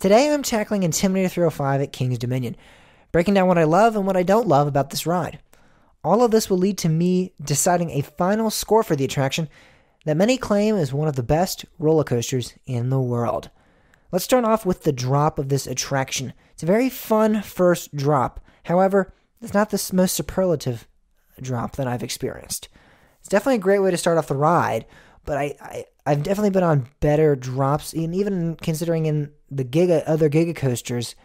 Today I'm tackling Intimidator 305 at King's Dominion, breaking down what I love and what I don't love about this ride. All of this will lead to me deciding a final score for the attraction that many claim is one of the best roller coasters in the world. Let's start off with the drop of this attraction. It's a very fun first drop. However, it's not the most superlative drop that I've experienced. It's definitely a great way to start off the ride, but I've definitely been on better drops, and even considering in the other Giga coasters,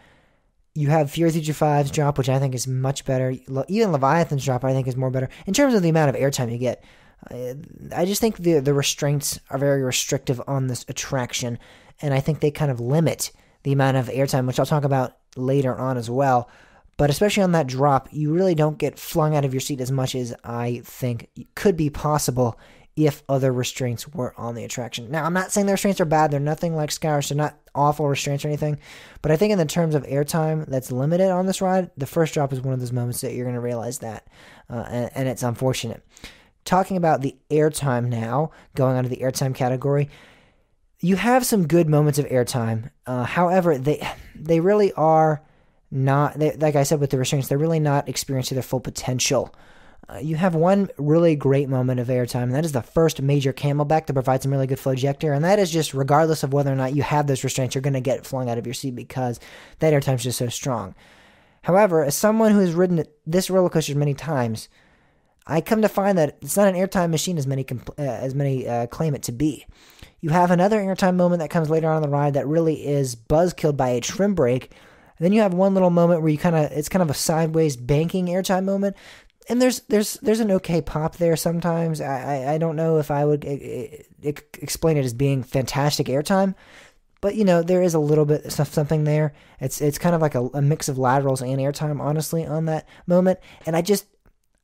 you have Fury 325's drop, which I think is much better. Even Leviathan's drop, I think, is more better. In terms of the amount of airtime you get, I just think the restraints are very restrictive on this attraction, and I think they kind of limit the amount of airtime, which I'll talk about later on as well. But especially on that drop, you really don't get flung out of your seat as much as I think could be possible if other restraints were on the attraction. Now, I'm not saying the restraints are bad. They're nothing like Skyrush. They're not awful restraints or anything. But I think in the terms of airtime that's limited on this ride, the first drop is one of those moments that you're going to realize that. And it's unfortunate. Talking about the airtime now, going on to the airtime category, you have some good moments of airtime. However, they really are not, like I said with the restraints, they're really not experiencing their full potential. You have one really great moment of airtime, and that is the first major camelback that provides some really good flow ejector, and that is just regardless of whether or not you have those restraints, you're going to get flung out of your seat because that airtime is just so strong. However, as someone who has ridden this roller coaster many times, I come to find that it's not an airtime machine as many claim it to be. You have another airtime moment that comes later on in the ride that really is buzzkilled by a trim brake. And then you have one little moment where it's kind of a sideways banking airtime moment. And there's an okay pop there sometimes. I don't know if I would explain it as being fantastic airtime, but there is a little bit of something there. It's kind of like a mix of laterals and airtime, honestly, on that moment. And I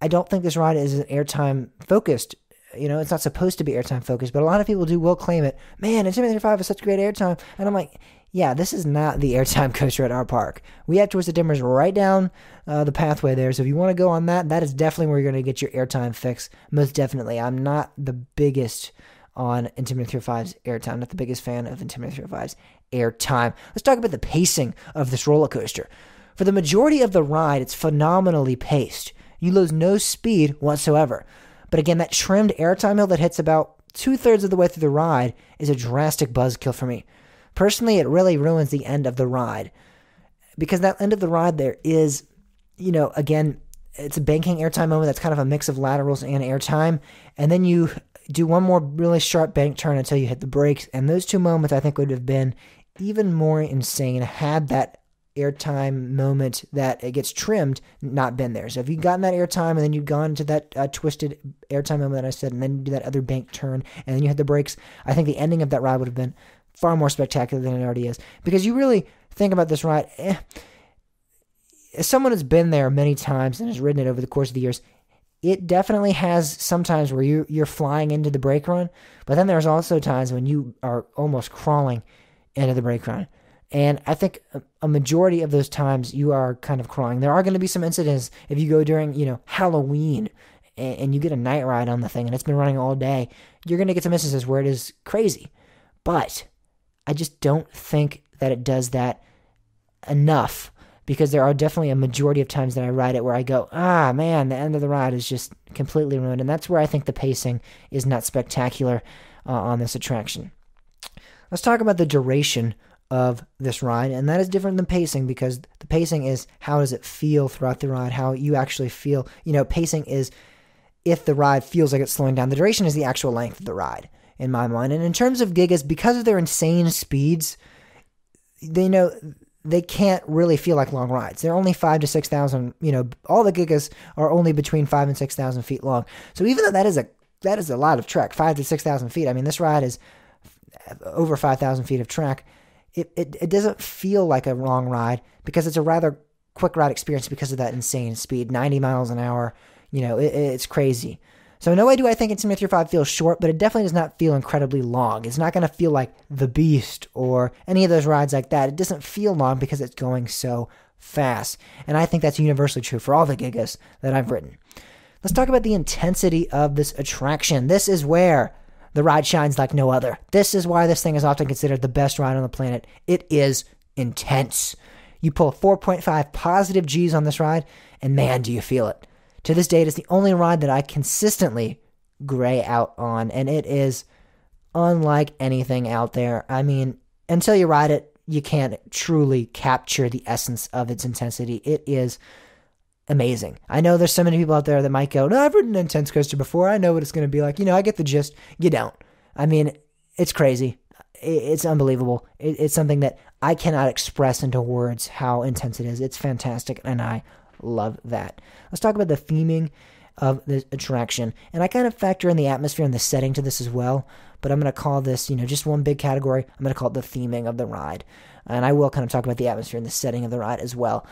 don't think this ride is airtime focused. It's not supposed to be airtime focused, but a lot of people will claim it. Man, Intimidator 5 is such great airtime. And I'm like, yeah, this is not the airtime coaster at our park. We have Twisted Timbers right down the pathway there. So if you want to go on that is definitely where you're going to get your airtime fix. Most definitely. I'm not the biggest on Intimidator 5's airtime. Not the biggest fan of Intimidator 5's airtime. Let's talk about the pacing of this roller coaster. For the majority of the ride, it's phenomenally paced. You lose no speed whatsoever. But again, that trimmed airtime hill that hits about 2/3 of the way through the ride is a drastic buzzkill for me. Personally, it really ruins the end of the ride. Because that end of the ride there is, again, it's a banking airtime moment that's kind of a mix of laterals and airtime. And then you do one more really sharp bank turn until you hit the brakes. And those two moments I think would have been even more insane had that airtime moment that it gets trimmed not been there. So if you'd gotten that airtime and then you'd gone to that twisted airtime moment that I said, and then you do that other bank turn and then you hit the brakes, I think the ending of that ride would have been far more spectacular than it already is. Because you really think about this ride, as someone who's been there many times and has ridden it over the course of the years, it definitely has sometimes where you're flying into the brake run, but then there's also times when you are almost crawling into the brake run. And I think a majority of those times you are kind of crawling. There are going to be some incidents if you go during, Halloween and you get a night ride on the thing and it's been running all day, you're going to get some instances where it is crazy. But I just don't think that it does that enough, because there are definitely a majority of times that I ride it where I go, man, the end of the ride is just completely ruined. And that's where I think the pacing is not spectacular on this attraction. Let's talk about the duration of this ride, and that is different than pacing, because the pacing is how does it feel throughout the ride, how you actually feel. Pacing is if the ride feels like it's slowing down. The duration is the actual length of the ride, in my mind. And in terms of Gigas, because of their insane speeds, they can't really feel like long rides. They're only 5,000 to 6,000. All the Gigas are only between 5,000 and 6,000 feet long. So even though that is a lot of track, 5,000 to 6,000 feet. I mean, this ride is over 5,000 feet of track. It doesn't feel like a long ride because it's a rather quick ride experience because of that insane speed, 90 miles an hour. It's crazy. So no way do I think Intimidator 5 feels short, but it definitely does not feel incredibly long. It's not going to feel like The Beast or any of those rides like that. It doesn't feel long because it's going so fast. And I think that's universally true for all the Gigas that I've ridden. Let's talk about the intensity of this attraction. This is where the ride shines like no other. This is why this thing is often considered the best ride on the planet. It is intense. You pull 4.5 positive G's on this ride, and man, do you feel it. To this date, it's the only ride that I consistently gray out on, and it is unlike anything out there. I mean, until you ride it, you can't truly capture the essence of its intensity. It is amazing. I know there's so many people out there that might go, no, I've ridden an intense coaster before. I know what it's going to be like. I get the gist. You don't. I mean, it's crazy. It's unbelievable. It's something that I cannot express into words how intense it is. It's fantastic, and I love that. Let's talk about the theming of the attraction. And I kind of factor in the atmosphere and the setting to this as well, but I'm going to call this, just one big category. I'm going to call it the theming of the ride. And I will kind of talk about the atmosphere and the setting of the ride as well.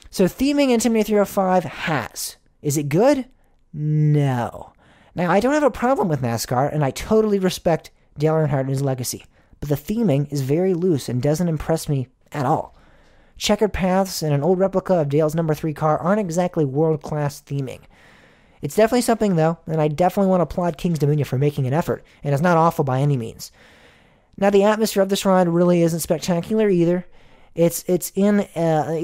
So theming Intimidator 305 has. Is it good? No. Now, I don't have a problem with NASCAR, and I totally respect Dale Earnhardt and his legacy, but the theming is very loose and doesn't impress me at all. Checkered paths and an old replica of Dale's number 3 car aren't exactly world-class theming. It's definitely something, though, and I definitely want to applaud King's Dominion for making an effort, and it's not awful by any means. Now, the atmosphere of this ride really isn't spectacular either. It's in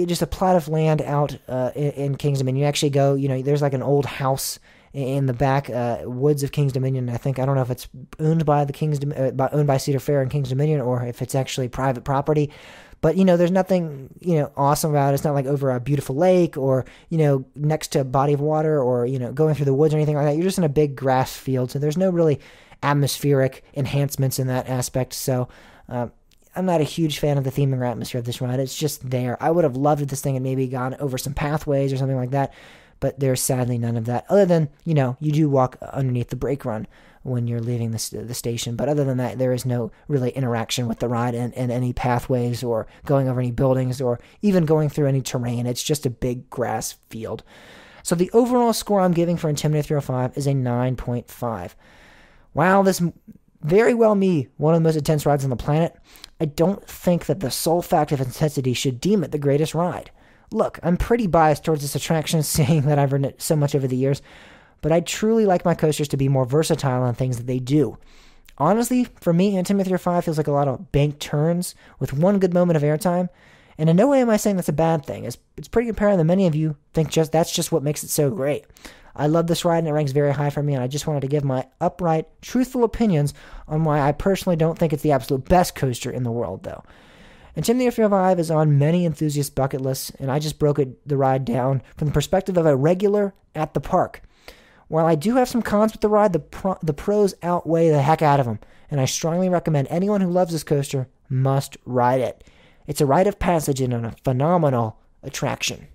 just a plot of land out in King's Dominion. You actually go, there's like an old house in the back woods of King's Dominion. I don't know if it's owned by owned by Cedar Fair and King's Dominion, or if it's actually private property. But, there's nothing, awesome about it. It's not like over a beautiful lake or, next to a body of water or, going through the woods or anything like that. You're just in a big grass field. So there's no really atmospheric enhancements in that aspect. So I'm not a huge fan of the theming or atmosphere of this ride. It's just there. I would have loved if this thing had maybe gone over some pathways or something like that. But there's sadly none of that. Other than, you do walk underneath the brake run when you're leaving the station. But other than that, there is no really interaction with the ride and any pathways or going over any buildings or even going through any terrain. It's just a big grass field. So the overall score I'm giving for Intimidator 305 is a 9.5. Wow, this very well one of the most intense rides on the planet. I don't think that the sole fact of intensity should deem it the greatest ride. Look, I'm pretty biased towards this attraction, seeing that I've ridden it so much over the years, but I truly like my coasters to be more versatile on things that they do. Honestly, for me, Intimidator 305 feels like a lot of bank turns with one good moment of airtime, and in no way am I saying that's a bad thing. It's pretty apparent that many of you think that's just what makes it so great. I love this ride, and it ranks very high for me, and I just wanted to give my upright, truthful opinions on why I personally don't think it's the absolute best coaster in the world, though. Intimidator 305 is on many enthusiasts' bucket lists, and I just broke the ride down from the perspective of a regular at the park. While I do have some cons with the ride, the pros outweigh the heck out of them, and I strongly recommend anyone who loves this coaster must ride it. It's a rite of passage and a phenomenal attraction.